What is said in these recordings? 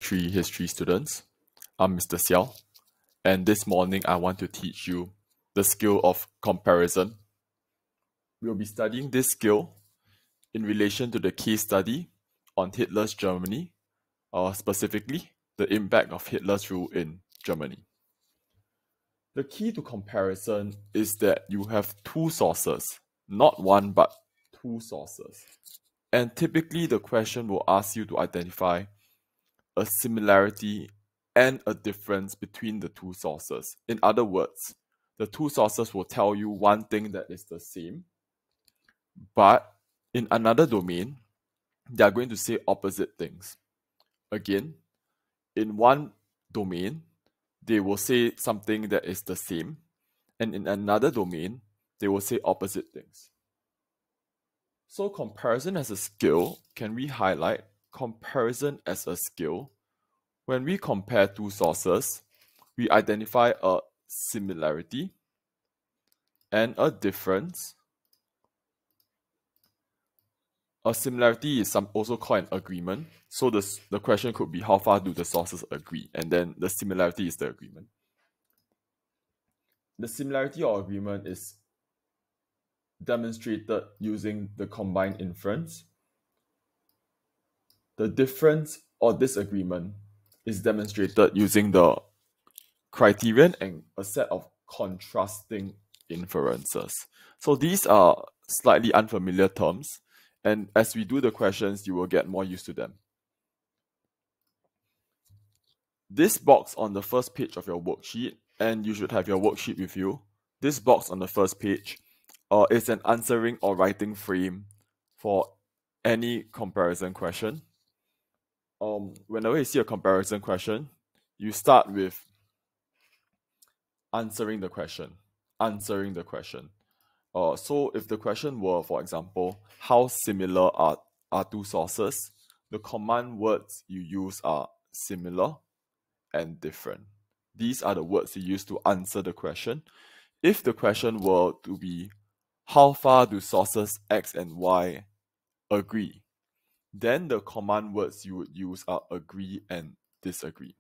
3 history students. I'm Mr. Seow, and this morning I want to teach you the skill of comparison. We'll be studying this skill in relation to the case study on Hitler's Germany, or specifically the impact of Hitler's rule in Germany. The key to comparison is that you have two sources, not one but two sources. And typically the question will ask you to identify a similarity and a difference between the two sources. In other words, the two sources will tell you one thing that is the same, but in another domain, they are going to say opposite things. Again, in one domain, they will say something that is the same, and in another domain, they will say opposite things. So comparison as a skill, can we highlight comparison as a skill? When we compare two sources, we identify a similarity and a difference. A similarity is also called an agreement. So the question could be, how far do the sources agree? And then the similarity is the agreement. The similarity or agreement is demonstrated using the combined inference. The difference or disagreement is demonstrated using the criterion and a set of contrasting inferences. So these are slightly unfamiliar terms, and as we do the questions, you will get more used to them. This box on the first page of your worksheet, and you should have your worksheet with you, this box on the first page is an answering or writing frame for any comparison question. Whenever you see a comparison question, you start with answering the question. So if the question were, for example, how similar are two sources, the command words you use are similar and different. These are the words you use to answer the question. If the question were to be, how far do sources X and Y agree? Then the command words you would use are agree and disagree.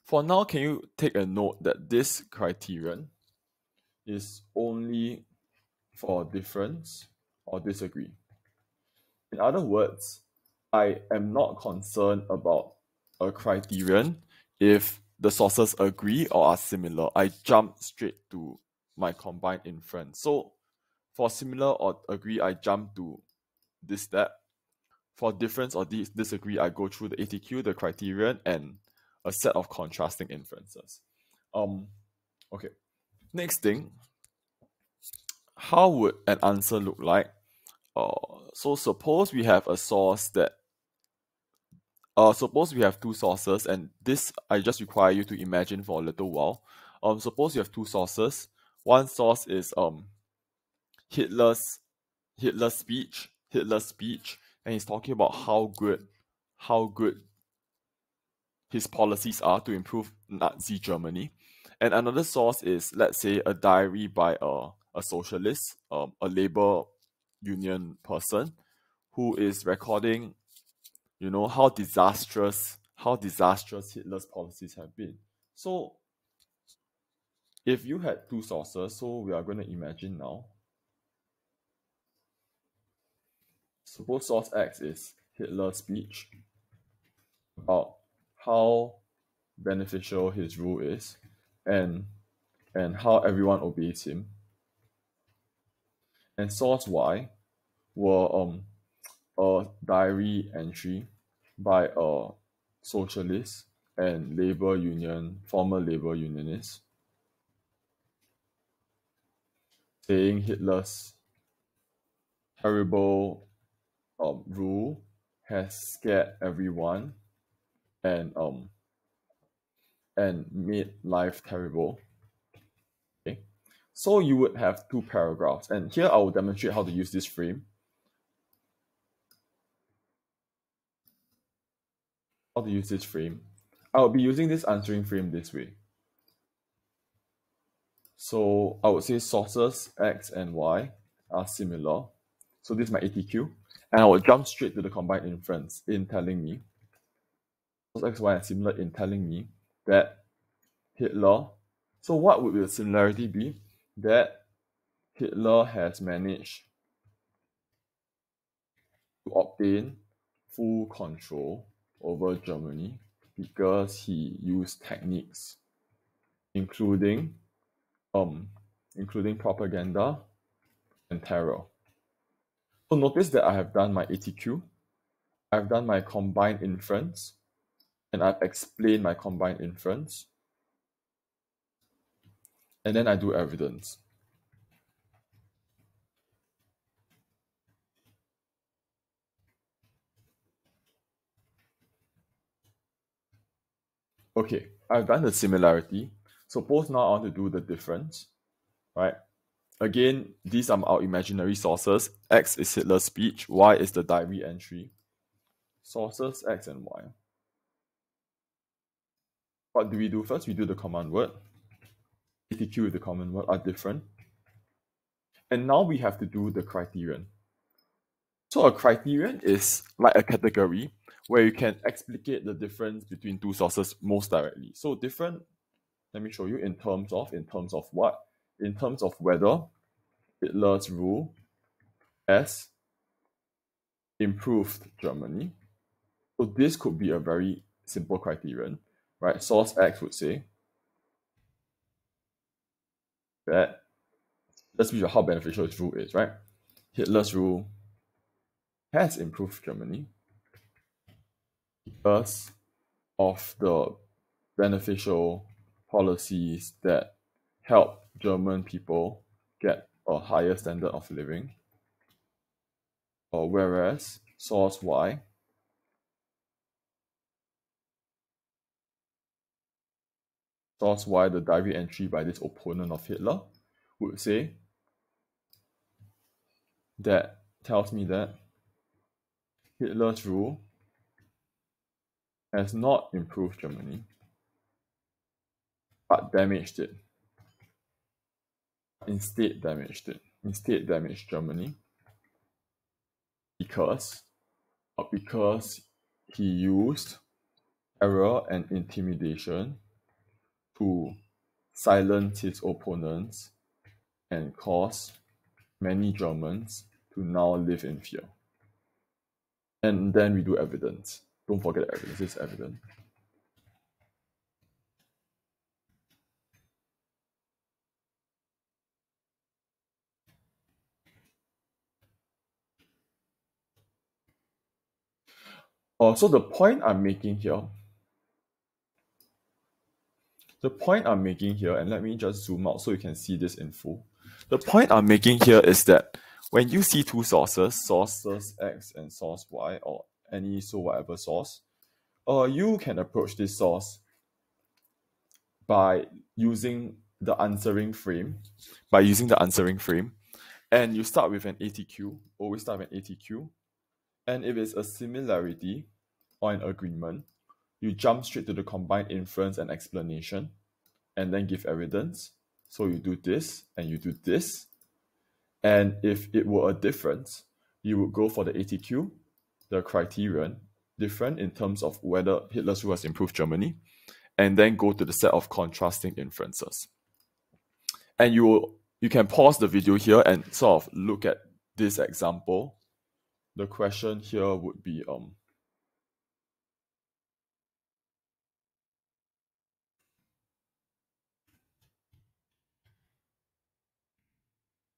For now, can you take a note that this criterion is only for difference or disagree? In other words, I am not concerned about a criterion if the sources agree or are similar. I jump straight to my combined inference. So for similar or agree, I jump to this step. For difference or disagree, I go through the ATQ, the criterion, and a set of contrasting inferences. Okay. Next thing, how would an answer look like? So suppose we have a source that suppose we have two sources, and this I just require you to imagine for a little while. Suppose you have two sources. One source is Hitler's speech, and he's talking about how good his policies are to improve Nazi Germany. And another source is, let's say, a diary by a socialist, a labor union person, who is recording, how disastrous Hitler's policies have been. So if you had two sources, so we are going to imagine now, suppose source X is Hitler's speech about how beneficial his rule is and how everyone obeys him. And source Y were a diary entry by a socialist and former labor unionist, saying Hitler's terrible rule has scared everyone and made life terrible. Okay, so you would have two paragraphs, and here I will demonstrate how to use this frame. I will be using this answering frame this way. So I would say sources X and Y are similar. So this is my ATQ. And I will jump straight to the combined inference in telling me X, Y are similar in telling me that Hitler, so what would the similarity be? That Hitler has managed to obtain full control over Germany because he used techniques including propaganda and terror. So notice that I have done my ATQ, I've done my combined inference, and I've explained my combined inference, and then I do evidence. Okay, I've done the similarity. Suppose now I want to do the difference, right? Again, these are our imaginary sources. X is Hitler's speech, Y is the diary entry. Sources X and Y. What do we do first? We do the command word. ATQ with the command word are different. And now we have to do the criterion. So a criterion is like a category where you can explicate the difference between two sources most directly. So different, let me show you in terms of what? In terms of whether Hitler's rule has improved Germany. So this could be a very simple criterion, right? Source X would say that, let's measure how beneficial his rule is, right? Hitler's rule has improved Germany because of the beneficial policies that help German people get a higher standard of living. Whereas source Y the diary entry by this opponent of Hitler, would say that tells me that Hitler's rule has not improved Germany, but damaged it. Instead damaged Germany because he used terror and intimidation to silence his opponents and cause many Germans to now live in fear. And then we do evidence. Don't forget evidence, it's evident. So the point I'm making here, and let me just zoom out so you can see this in full. The point I'm making here is that when you see two sources X and source Y, or any so whatever source, you can approach this source by using the answering frame, and you start with an ATQ, always start with an ATQ, and if it's a similarity or an agreement, you jump straight to the combined inference and explanation, and then give evidence. So you do this, and you do this, and if it were a difference, you would go for the ATQ, the criterion, different in terms of whether Hitler's rule has improved Germany, and then go to the set of contrasting inferences. And you can pause the video here and sort of look at this example. The question here would be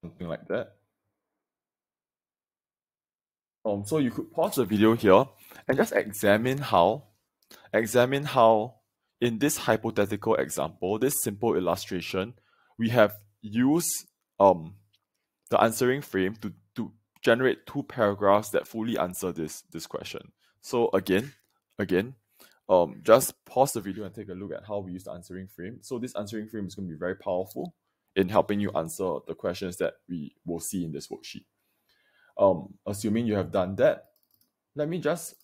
something like that. So you could pause the video here and just examine how in this hypothetical example, this simple illustration, we have used the answering frame to generate two paragraphs that fully answer this question. So again, just pause the video and take a look at how we use the answering frame. So this answering frame is going to be very powerful in helping you answer the questions that we will see in this worksheet. Assuming you have done that, let me just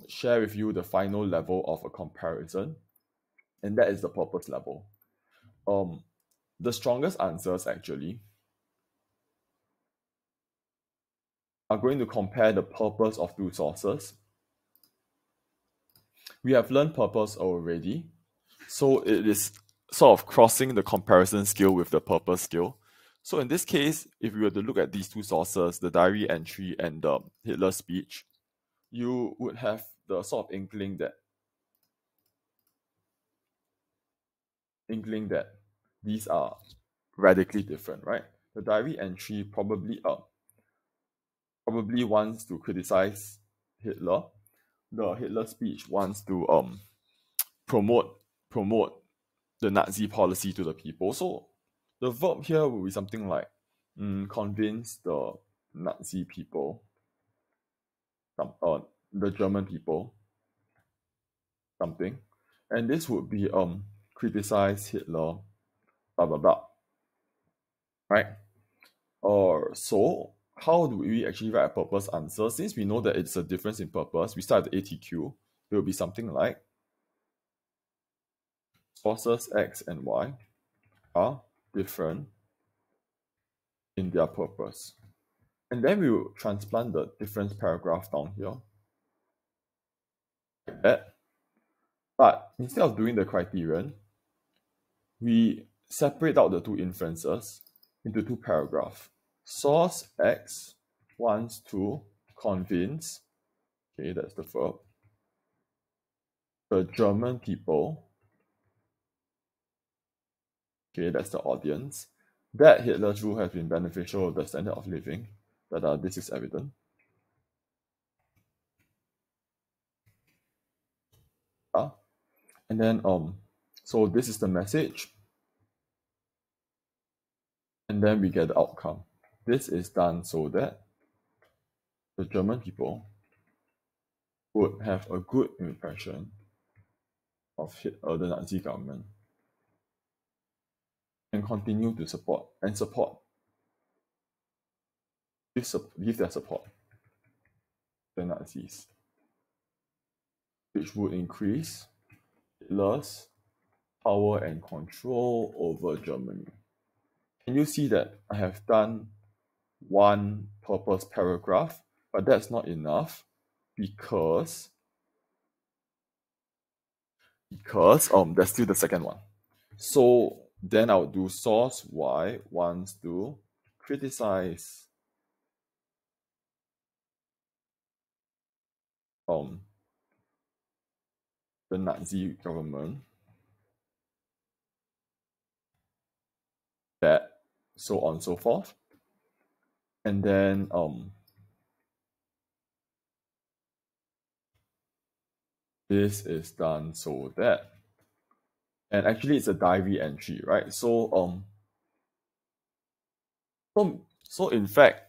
share with you the final level of a comparison, and that is the purpose level. The strongest answers actually are going to compare the purpose of two sources We have learned purpose already, so it is sort of crossing the comparison skill with the purpose skill. So in this case, if we were to look at these two sources, the diary entry and the Hitler speech, you would have the sort of inkling that these are radically different, right? The diary entry probably wants to criticize Hitler. The Hitler speech wants to promote the Nazi policy to the people. So the verb here will be something like convince the Nazi people, the German people, something. And this would be criticize Hitler, blah blah blah. Right? Or so how do we actually write a purpose answer? Since we know that it's a difference in purpose, we start at the ATQ. It will be something like sources X and Y are different in their purpose. And then we will transplant the difference paragraph down here. Like that. But instead of doing the criterion, we separate out the two inferences into two paragraphs. Source X wants to convince, okay, that's the verb, the German people, okay, that's the audience, that Hitler's rule has been beneficial to the standard of living, that this is evident. And then, so this is the message. And then we get the outcome. This is done so that the German people would have a good impression of the Nazi government and continue to support give their support to the Nazis, which would increase Hitler's power and control over Germany. Can you see that I have done one purpose paragraph, but that's not enough because there's still the second one. So then I would do source Y wants to criticize the Nazi government, that so on and so forth. And then this is done so that, and actually it's a diary entry, right? So so in fact,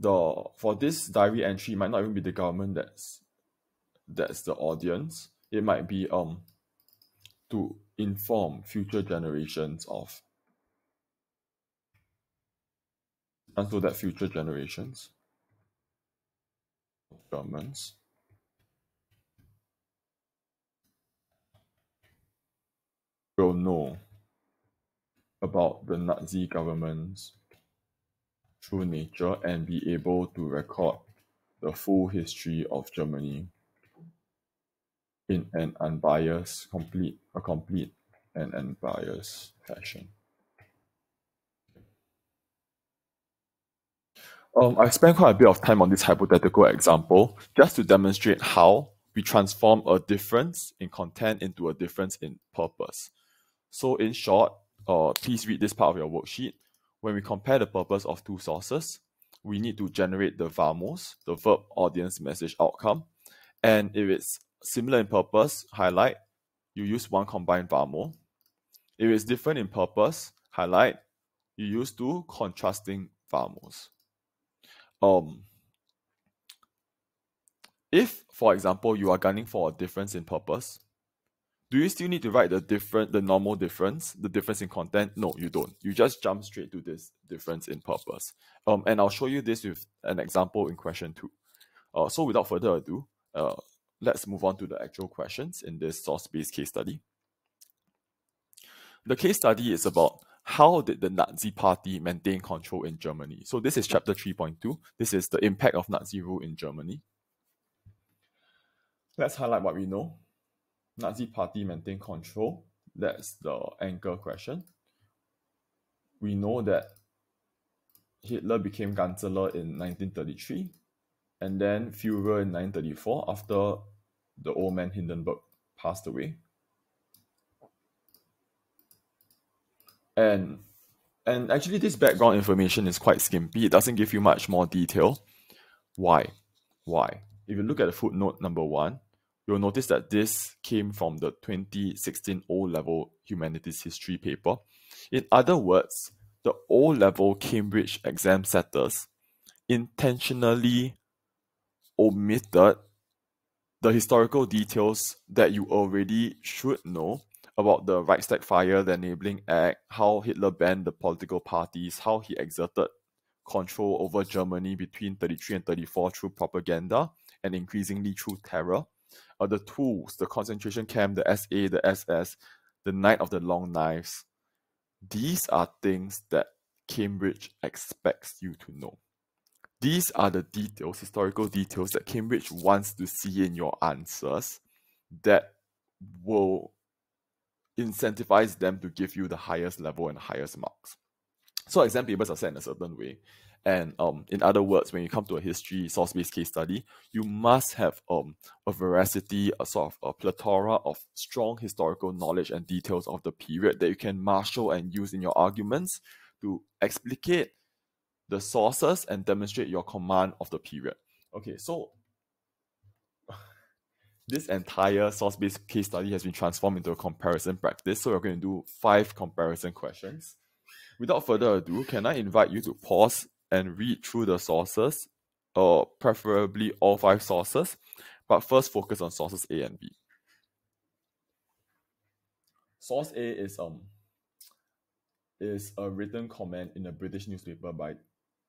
for this diary entry, it might not even be the government that's the audience. It might be to inform future generations of, and so that future generations of Germans will know about the Nazi government's true nature and be able to record the full history of Germany in an unbiased, complete and unbiased fashion. I spent quite a bit of time on this hypothetical example just to demonstrate how we transform a difference in content into a difference in purpose. So in short, please read this part of your worksheet. When we compare the purpose of two sources, we need to generate the VAMOs, the verb, audience, message, outcome. And if it's similar in purpose, highlight, you use one combined VAMO. If it's different in purpose, highlight, you use two contrasting VAMOs. If, for example, you are gunning for a difference in purpose, do you still need to write the normal difference, the difference in content? No, you don't. You just jump straight to this difference in purpose. And I'll show you this with an example in question 2. So without further ado, let's move on to the actual questions in this source-based case study. The case study is about how did the Nazi Party maintain control in Germany. So this is chapter 3.2. This is the impact of Nazi rule in Germany. Let's highlight what we know. Nazi Party maintained control. That's the anchor question. We know that Hitler became Chancellor in 1933 and then Führer in 1934 after the old man Hindenburg passed away. And actually this background information is quite skimpy. It doesn't give you much more detail. Why? If you look at the footnote number 1, you'll notice that this came from the 2016 O-level humanities history paper. In other words, the O-level Cambridge exam setters intentionally omitted the historical details that you already should know about the Reichstag fire, the Enabling Act, how Hitler banned the political parties, how he exerted control over Germany between 33 and 34 through propaganda and increasingly through terror. The tools, the concentration camp, the SA, the SS, the Night of the Long Knives. These are things that Cambridge expects you to know. These are the details, historical details that Cambridge wants to see in your answers that will incentivize them to give you the highest level and highest marks. So exam papers are set in a certain way. And in other words, when you come to a history source-based case study, you must have a veracity, a sort of a plethora of strong historical knowledge and details of the period that you can marshal and use in your arguments to explicate the sources and demonstrate your command of the period. Okay, so this entire source-based case study has been transformed into a comparison practice. So we're going to do 5 comparison questions. Without further ado, can I invite you to pause and read through the sources, or preferably all 5 sources, but first focus on sources A and B. Source A is a written comment in a British newspaper by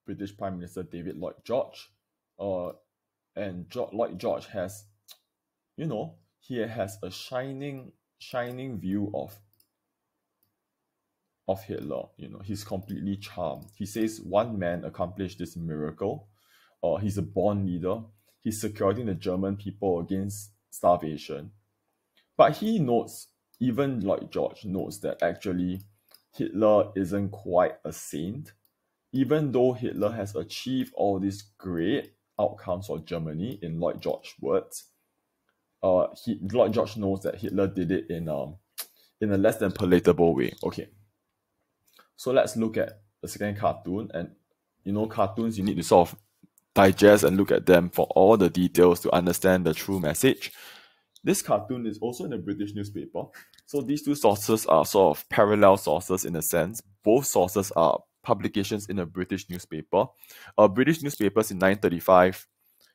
British Prime Minister David Lloyd George. And Lloyd George has, he has a shining view of Hitler. He's completely charmed. He says one man accomplished this miracle. He's a born leader. He's securing the German people against starvation. But he notes, even Lloyd George notes, that actually Hitler isn't quite a saint. Even though Hitler has achieved all these great outcomes for Germany, in Lloyd George's words, Lloyd George knows that Hitler did it in a less than palatable way. Okay, so let's look at the second cartoon. And cartoons, you need to sort of digest and look at them for all the details to understand the true message. This cartoon is also in a British newspaper. So these 2 sources are sort of parallel sources in a sense. Both sources are publications in a British newspaper. British newspapers in 1935,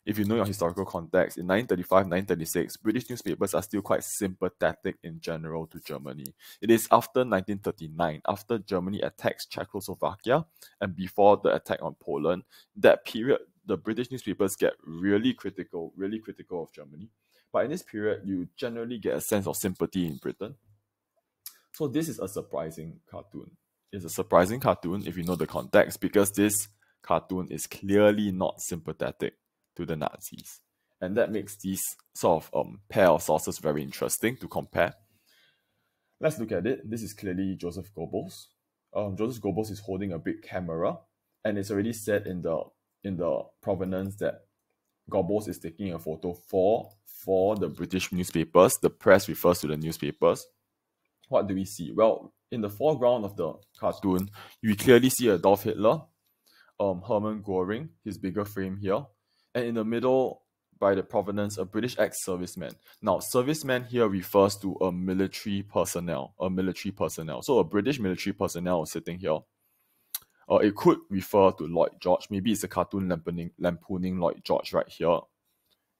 if you know your historical context, in 1935, 1936, British newspapers are still quite sympathetic in general to Germany. It is after 1939, after Germany attacks Czechoslovakia and before the attack on Poland, that period, the British newspapers get really critical of Germany. But in this period, you generally get a sense of sympathy in Britain. So this is a surprising cartoon. It's a surprising cartoon if you know the context, because this cartoon is clearly not sympathetic to the Nazis. And that makes these sort of pair of sources very interesting to compare. Let's look at it. This is clearly Joseph Goebbels. Joseph Goebbels is holding a big camera, and it's already said in the provenance that Goebbels is taking a photo for the British newspapers. The press refers to the newspapers. What do we see? Well, in the foreground of the cartoon, you clearly see Adolf Hitler, Hermann Göring, his bigger frame here, and in the middle, by the provenance, a British ex-serviceman. Now, serviceman here refers to a military personnel. So a British military personnel is sitting here. It could refer to Lloyd George. Maybe it's a cartoon lampooning Lloyd George right here,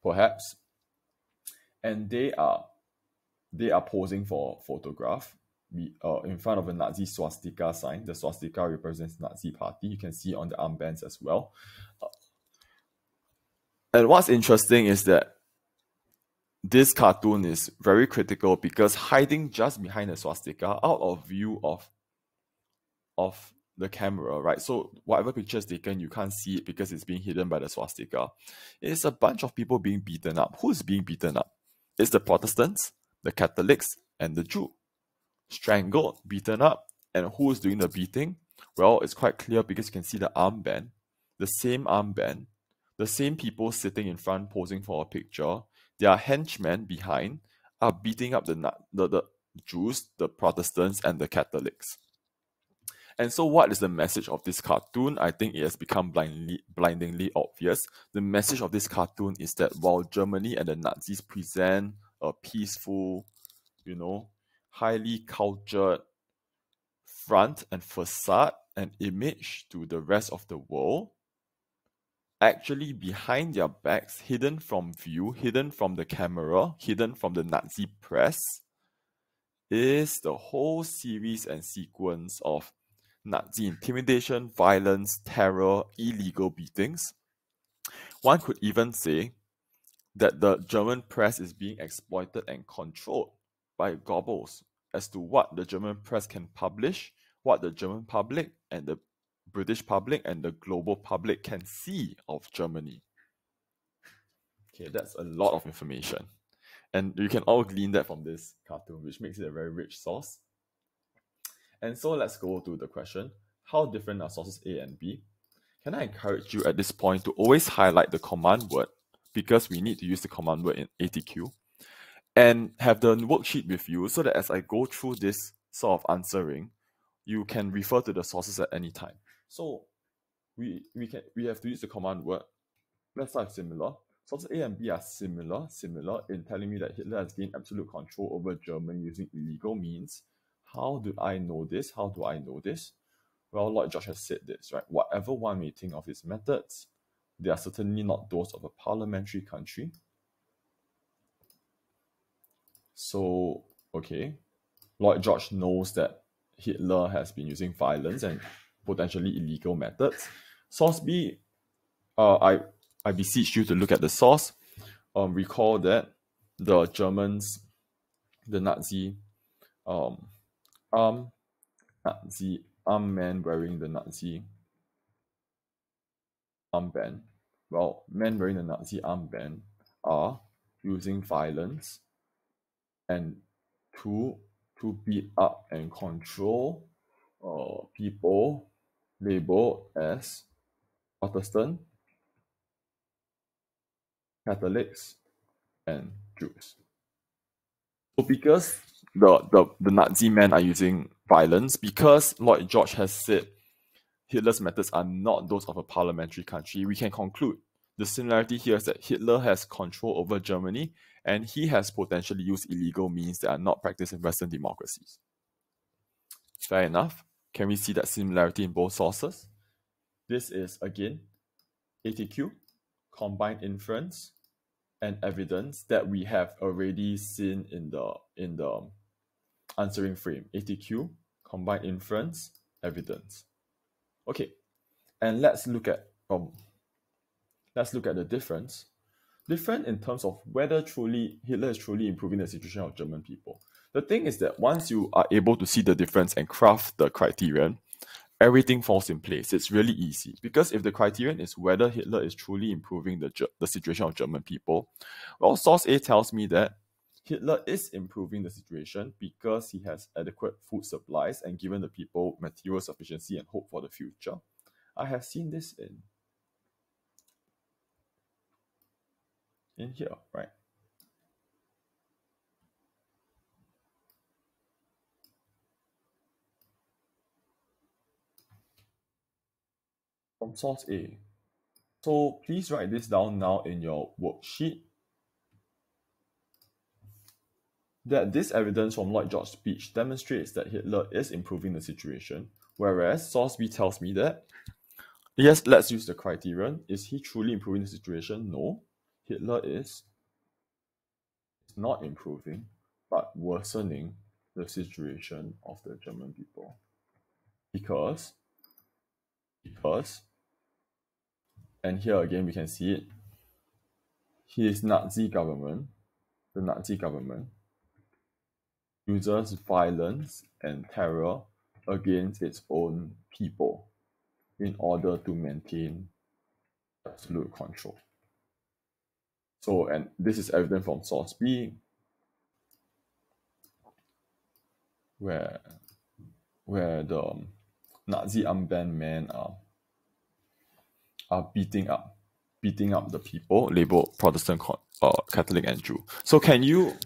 perhaps. And they are posing for a photograph in front of a Nazi swastika sign. The swastika represents Nazi party. You can see on the armbands as well. And what's interesting is that this cartoon is very critical because hiding just behind the swastika, out of view of the camera, right? So whatever picture is taken, you can't see it because it's being hidden by the swastika. It's a bunch of people being beaten up. Who's being beaten up? It's the Protestants, the Catholics, and the Jew. Strangled, beaten up, and who is doing the beating? Well, it's quite clear because you can see the armband, the same people sitting in front posing for a picture, their henchmen behind are beating up the Jews, the Protestants, and the Catholics. And so what is the message of this cartoon? I think it has become blindingly obvious. The message of this cartoon is that while Germany and the Nazis present a peaceful, highly cultured front and facade and image to the rest of the world, actually behind their backs, hidden from view, hidden from the camera, hidden from the Nazi press, is the whole series and sequence of Nazi intimidation, violence, terror, illegal beatings. One could even say that the German press is being exploited and controlled by Goebbels as to what the German press can publish, what the German public and the British public and the global public can see of Germany. Okay, that's a lot of information. And you can all glean that from this cartoon, which makes it a very rich source. And so let's go to the question, how different are sources A and B? Can I encourage you at this point to always highlight the command word, because we need to use the command word in ATQ, and have the worksheet with you so that as I go through this sort of answering, you can refer to the sources at any time. So we have to use the command word. Let's start similar. Sources A and B are similar in telling me that Hitler has gained absolute control over Germany using illegal means. How do I know this? Well, Lloyd George has said this, right? Whatever one may think of his methods, they are certainly not those of a parliamentary country. So, okay, Lloyd George knows that Hitler has been using violence and potentially illegal methods. Source B, I beseech you to look at the source. Recall that the Germans, the Nazi armed men wearing the Nazi armband. Well, men wearing the Nazi armband are using violence and to beat up and control people labeled as Protestant, Catholics, and Jews. So because the Nazi men are using violence, because Lloyd George has said Hitler's methods are not those of a parliamentary country, we can conclude the similarity here is that Hitler has control over Germany and he has potentially used illegal means that are not practiced in Western democracies. Fair enough. Can we see that similarity in both sources? This is, again, ATQ, combined inference, and evidence that we have already seen in the answering frame. ATQ, combined inference, evidence. Okay, and let's look at the difference. Different in terms of whether Hitler is truly improving the situation of German people. The thing is that once you are able to see the difference and craft the criterion, everything falls in place. It's really easy because if the criterion is whether Hitler is truly improving the situation of German people, well, source A tells me that Hitler is improving the situation because he has adequate food supplies and given the people material sufficiency and hope for the future. I have seen this in here, right? From source A. So please write this down now in your worksheet, that this evidence from Lloyd George's speech demonstrates that Hitler is improving the situation, whereas source B tells me that, yes, let's use the criterion. Is he truly improving the situation? No. Hitler is not improving, but worsening the situation of the German people. Because, and here again we can see it, the Nazi government uses violence and terror against its own people in order to maintain absolute control. So, and this is evident from source B, where the Nazi armband men are beating up the people labeled Protestant, Catholic, and Jew. So can you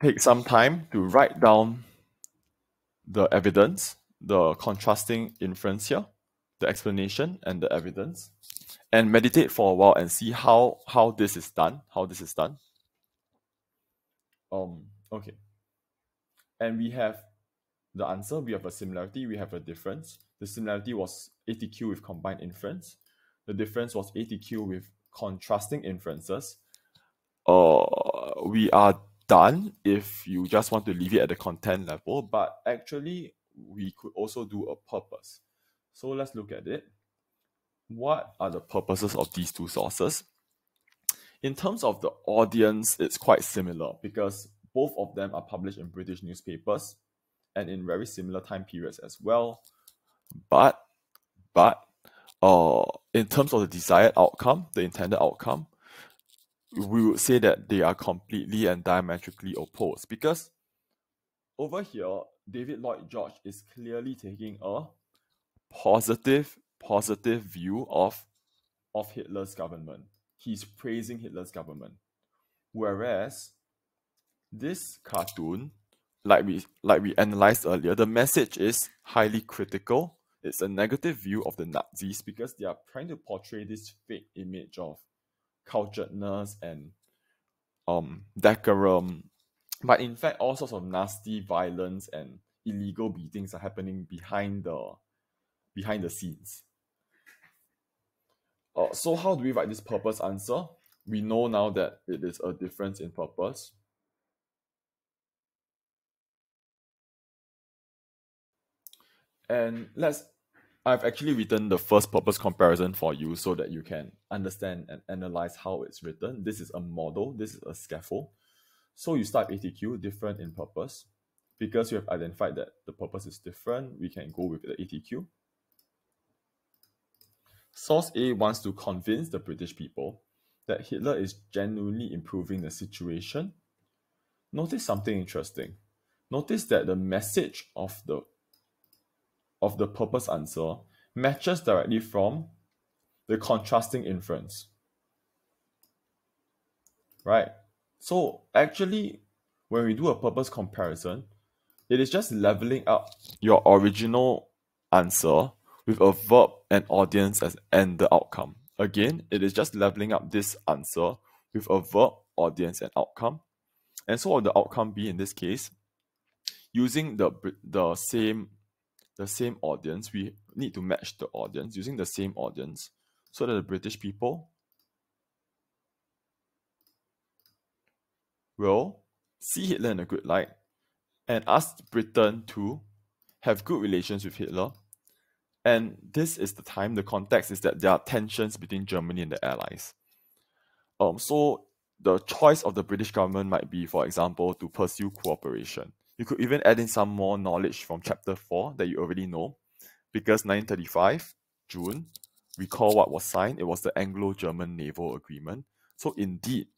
take some time to write down the evidence, the contrasting inference here, the explanation and the evidence, and meditate for a while and see how this is done, Okay. And we have the answer, we have a similarity, we have a difference. The similarity was ATQ with combined inference. The difference was ATQ with contrasting inferences. We are done if you just want to leave it at the content level, but actually we could also do a purpose. So let's look at it. What are the purposes of these two sources? In terms of the audience, it's quite similar because both of them are published in British newspapers and in very similar time periods as well. But in terms of the desired outcome, the intended outcome, we would say that they are completely and diametrically opposed, because over here, David Lloyd George is clearly taking a positive view of Hitler's government. He's praising Hitler's government. Whereas this cartoon, like we analyzed earlier, the message is highly critical. It's a negative view of the Nazis because they are trying to portray this fake image of culturedness and decorum, but in fact all sorts of nasty violence and illegal beatings are happening behind the scenes. So how do we write this purpose answer? We know now that it is a difference in purpose. And I've actually written the first purpose comparison for you so that you can understand and analyze how it's written. This is a model, this is a scaffold. So you start ATQ, different in purpose. Because you have identified that the purpose is different, we can go with the ATQ. Source A wants to convince the British people that Hitler is genuinely improving the situation. Notice something interesting. Notice that the message of the purpose answer matches directly from the contrasting inference. Right? So actually, when we do a purpose comparison, it is just leveling up your original answer with a verb and audience and the outcome. Again, it is just leveling up this answer with a verb, audience, and outcome. And so what would the outcome be in this case? Using the same audience, we need to match the audience using the same audience so that the British people will see Hitler in a good light and ask Britain to have good relations with Hitler. And this is the time, the context is that there are tensions between Germany and the Allies. So the choice of the British government might be, for example, to pursue cooperation. You could even add in some more knowledge from chapter 4 that you already know, because 1935, June, recall what was signed. It was the Anglo-German Naval Agreement. So indeed,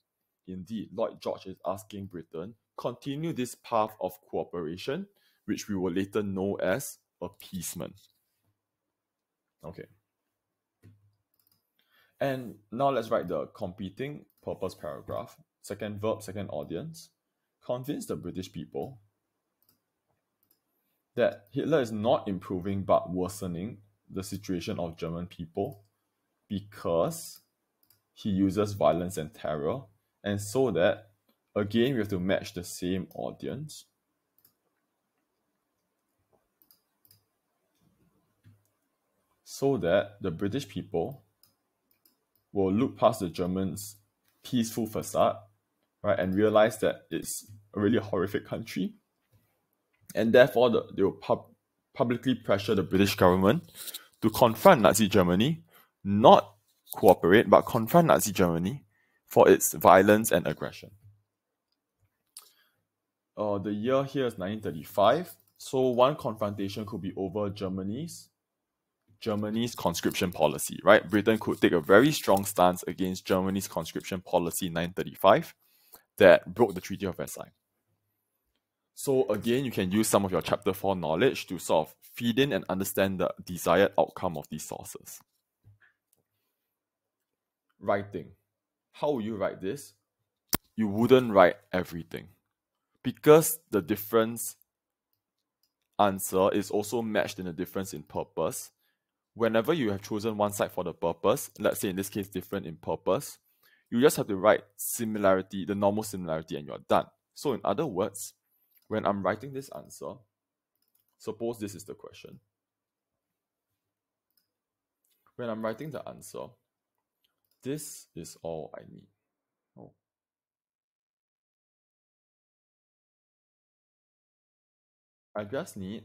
Lloyd George is asking Britain, continue this path of cooperation, which we will later know as appeasement. Okay. And now let's write the competing purpose paragraph. Second verb, second audience. Convince the British people that Hitler is not improving but worsening the situation of German people because he uses violence and terror. And so that, again, we have to match the same audience. So that the British people will look past the Germans' peaceful facade, right, and realize that it's a really horrific country. And therefore, they will publicly pressure the British government to confront Nazi Germany, not cooperate, but confront Nazi Germany for its violence and aggression. The year here is 1935. So one confrontation could be over Germany's conscription policy, right? Britain could take a very strong stance against Germany's conscription policy 935 that broke the Treaty of Versailles. So again, you can use some of your chapter 4 knowledge to sort of feed in and understand the desired outcome of these sources. Writing. How will you write this? You wouldn't write everything, because the difference answer is also matched in the difference in purpose. Whenever you have chosen one side for the purpose, let's say in this case different in purpose, you just have to write similarity, the normal similarity, and you're done. So in other words, when I'm writing this answer, suppose this is the question. When I'm writing the answer, this is all I need. Oh. I just need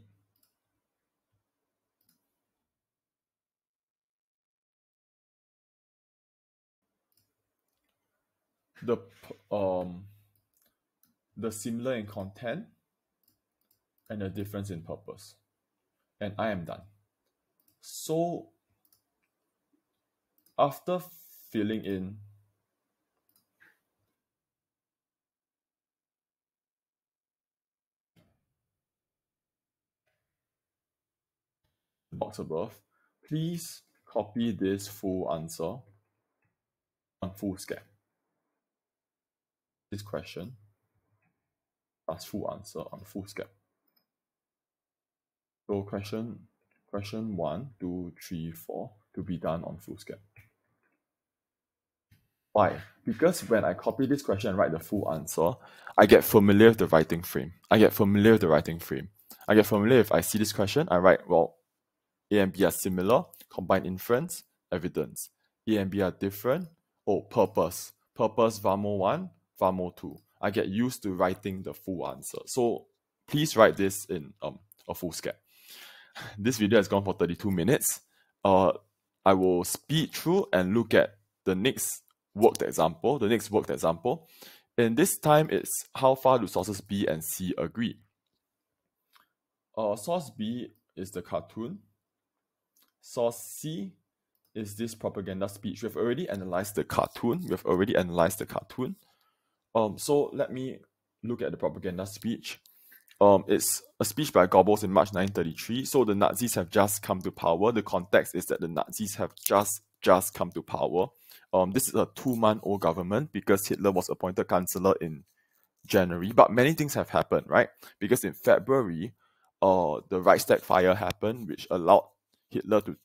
the similar in content and the difference in purpose, and I am done. So after filling in the box above, please copy this full answer on foolscap. This question plus full answer on foolscap. So question 1, 2, 3, 4 to be done on foolscap. Why? Because when I copy this question and write the full answer, I get familiar with the writing frame. I get familiar if I see this question, I write, well, A and B are similar, combined inference, evidence. A and B are different, purpose. Purpose, VAMO 1, VAMO 2. I get used to writing the full answer. So please write this in a foolscap. This video has gone for 32 minutes. I will speed through and look at the next worked example. And this time it's how far do sources B and C agree. Source B is the cartoon. Source C is this propaganda speech. We have already analyzed the cartoon. So let me look at the propaganda speech. It's a speech by Goebbels in March 1933. So the Nazis have just come to power. The context is that the Nazis have just come to power. This is a 2-month-old government because Hitler was appointed chancellor in January. But many things have happened, right? Because in February, the Reichstag fire happened, which allowed Hitler to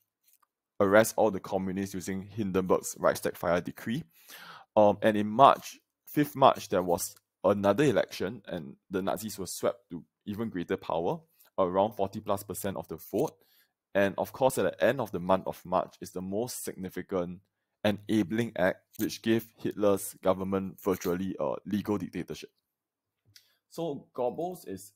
arrest all the communists using Hindenburg's Reichstag fire decree. And in March, 5th March, there was another election, and the Nazis were swept to even greater power, around 40+% of the vote. And of course, at the end of the month of March is the most significant enabling act, which gave Hitler's government virtually a legal dictatorship. So Goebbels is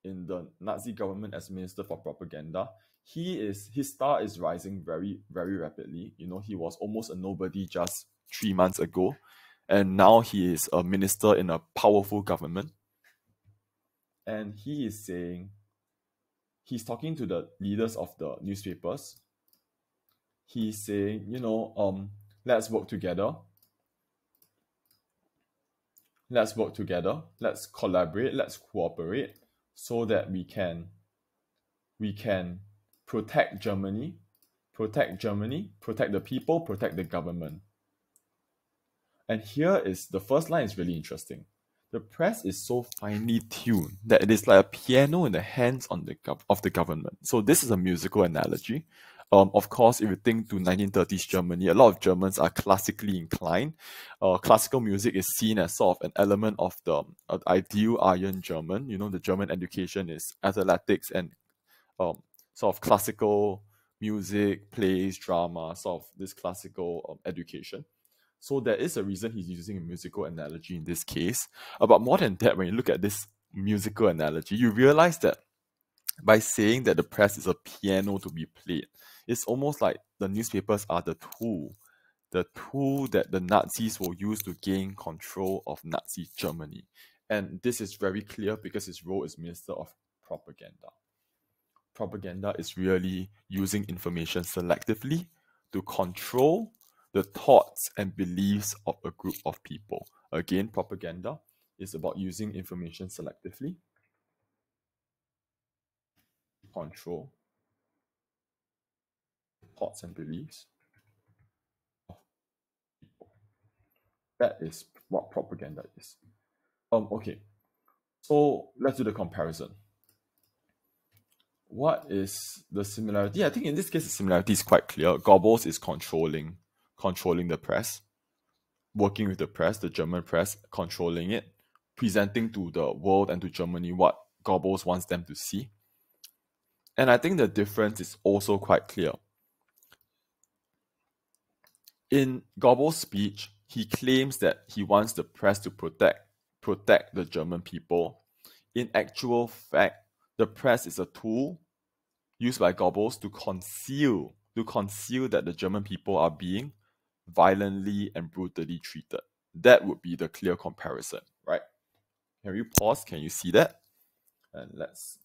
in the Nazi government as Minister for Propaganda. His star is rising very, very rapidly. You know, he was almost a nobody just 3 months ago, and now he is a minister in a powerful government. And he is saying, he's talking to the leaders of the newspapers. He's saying, let's work together. Let's collaborate, let's cooperate so that we can protect Germany, protect the people, protect the government. And here is the first line is really interesting. The press is so finely tuned that it is like a piano in the hands of the government. So this is a musical analogy. Of course, if you think to 1930s Germany, a lot of Germans are classically inclined. Classical music is seen as sort of an element of the ideal Aryan German. You know, the German education is athletics and sort of classical music, plays, drama, sort of this classical education. So there is a reason he's using a musical analogy in this case. But more than that, when you look at this musical analogy, you realize that by saying that the press is a piano to be played, it's almost like the newspapers are the tool that the Nazis will use to gain control of Nazi Germany. And this is very clear because his role is Minister of propaganda. Propaganda is really using information selectively to control the thoughts and beliefs of a group of people. Again, propaganda is about using information selectively, control thoughts and beliefs of people. That is what propaganda is. Okay, so let's do the comparison. What is the similarity? I think in this case the similarity is quite clear. Goebbels is controlling the press, working with the press, the German press, controlling it, presenting to the world and to Germany what Goebbels wants them to see. And I think the difference is also quite clear. In Goebbels' speech, he claims that he wants the press to protect the German people. In actual fact, the press is a tool used by Goebbels to conceal that the German people are being violently and brutally treated. That would be the clear comparison, right? Can you pause? Can you see that? And let's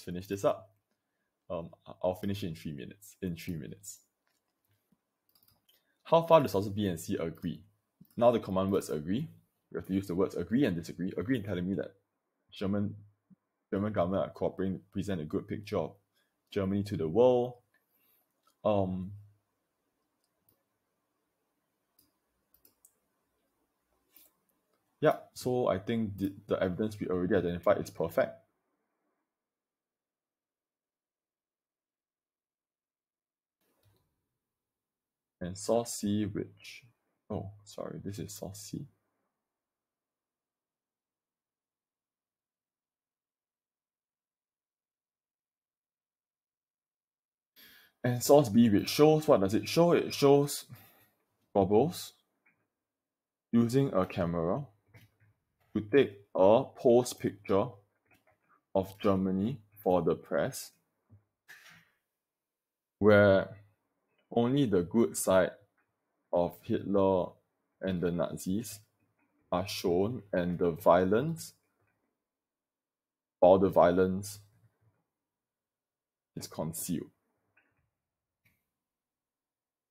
finish this up. I'll finish in 3 minutes. How far do sources B and C agree? Now the command words agree. We have to use the words agree and disagree. Agree in telling me that German government are cooperating to present a good picture of Germany to the world. Yeah, so I think the evidence we already identified is perfect. And source C, which, oh, sorry, this is source C. And source B, which shows, what does it show? It shows Goebbels using a camera to take a pose picture of Germany for the press, where only the good side of Hitler and the Nazis are shown, and the violence, all the violence is concealed.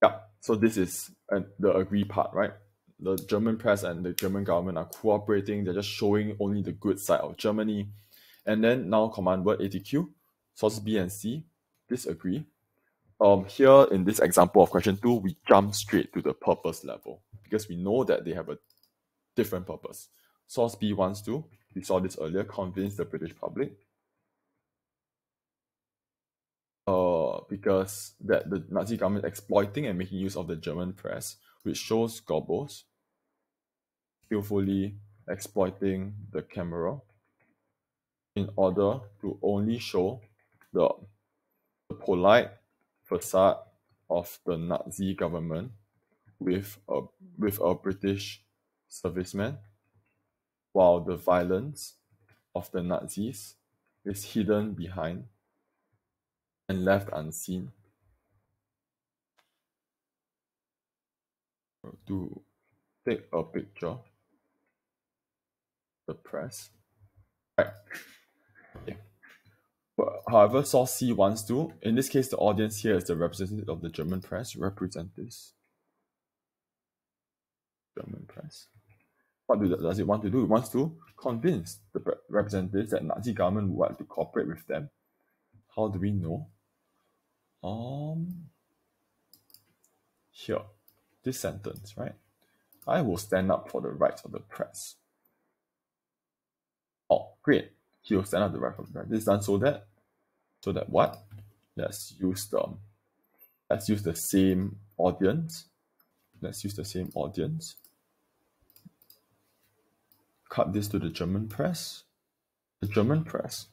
Yeah, so this is the agree part, right? The German press and the German government are cooperating. They're just showing only the good side of Germany. And then now command word ATQ, sources B and C disagree. Here in this example of question 2, we jump straight to the purpose level because we know that they have a different purpose. Source B wants to, we saw this earlier, convince the British public because that the Nazi government exploiting and making use of the German press, which shows Goebbels skillfully exploiting the camera in order to only show the polite facade of the Nazi government with a British serviceman, while the violence of the Nazis is hidden behind and left unseen to take a picture the press. Right. Okay. But, however, source C wants to, in this case, the audience here is the representative of the German press, represent this German press. What does it want to do? It wants to convince the representatives that Nazi government would like to cooperate with them. How do we know? Here, this sentence, right? I will stand up for the rights of the press. Oh, great. He will stand up for the rights of the press. This is done so that what? Let's use the same audience. Cut this to the German press. The German press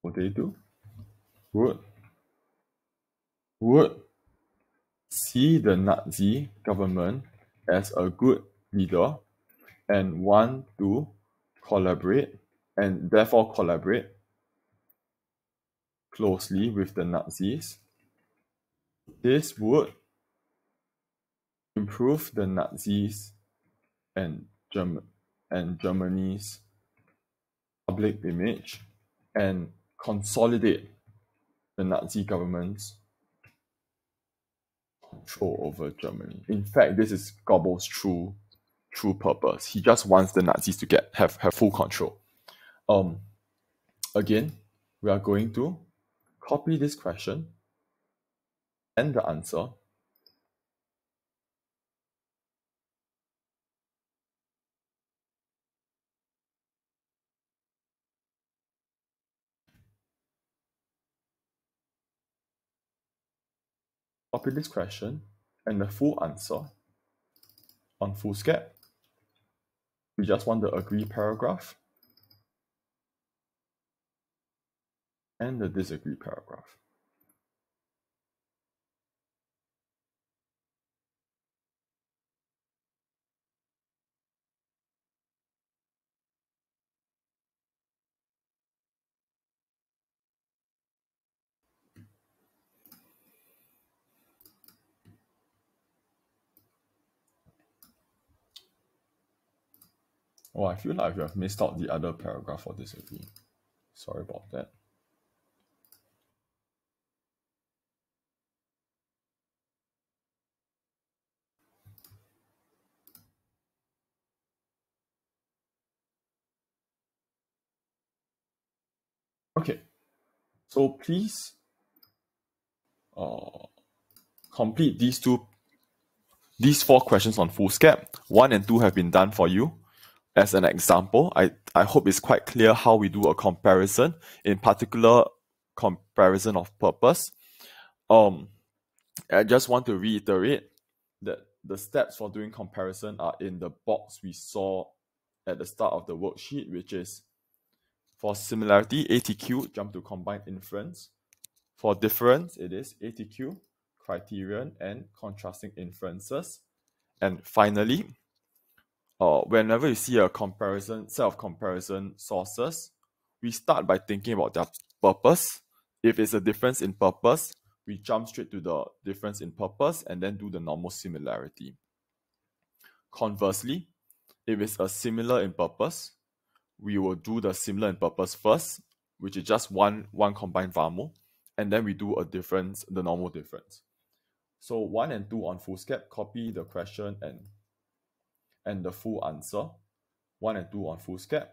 what they do would see the Nazi government as a good leader and want to collaborate and therefore collaborate closely with the Nazis. This would improve the Nazis' and Germany's public image and consolidate the Nazi government's control over Germany. In fact, this is Goebbels' true purpose. He just wants the Nazis to have full control. Again, we are going to copy this question and the answer. Copy this question and the full answer on foolscap. We just want the agree paragraph and the disagree paragraph. Oh, I feel like we have missed out the other paragraph for disagree. Sorry about that. Okay, so please complete these 4 questions on foolscap. 1 and 2 have been done for you. As an example, I hope it's quite clear how we do a comparison, in particular comparison of purpose. I just want to reiterate that the steps for doing comparison are in the box we saw at the start of the worksheet, which is for similarity, ATQ, jump to combined inference. For difference, it is ATQ, criterion, and contrasting inferences. And finally, whenever you see a set of comparison sources, we start by thinking about their purpose. If it's a difference in purpose, we jump straight to the difference in purpose and then do the normal similarity. Conversely, if it's a similar in purpose, we will do the similar in purpose first, which is just one combined varmo, and then we do the normal difference. So 1 and 2 on foolscap, copy the question and the full answer. 1 and 2 on foolscap,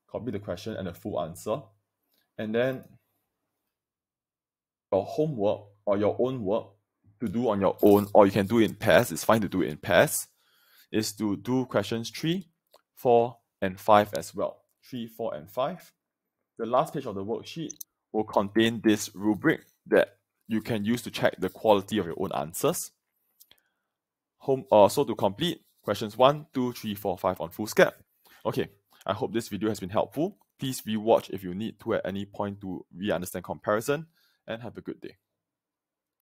copy the question and the full answer. And then your homework or your own work to do on your own, or you can do it in pairs, it's fine to do it in pairs, is to do questions 3, 4, and 5 as well. 3, 4, and 5. The last page of the worksheet will contain this rubric that you can use to check the quality of your own answers. So to complete, questions 1, 2, 3, 4, 5 on foolscap. Okay, I hope this video has been helpful. Please rewatch if you need to at any point to re-understand comparison, and have a good day.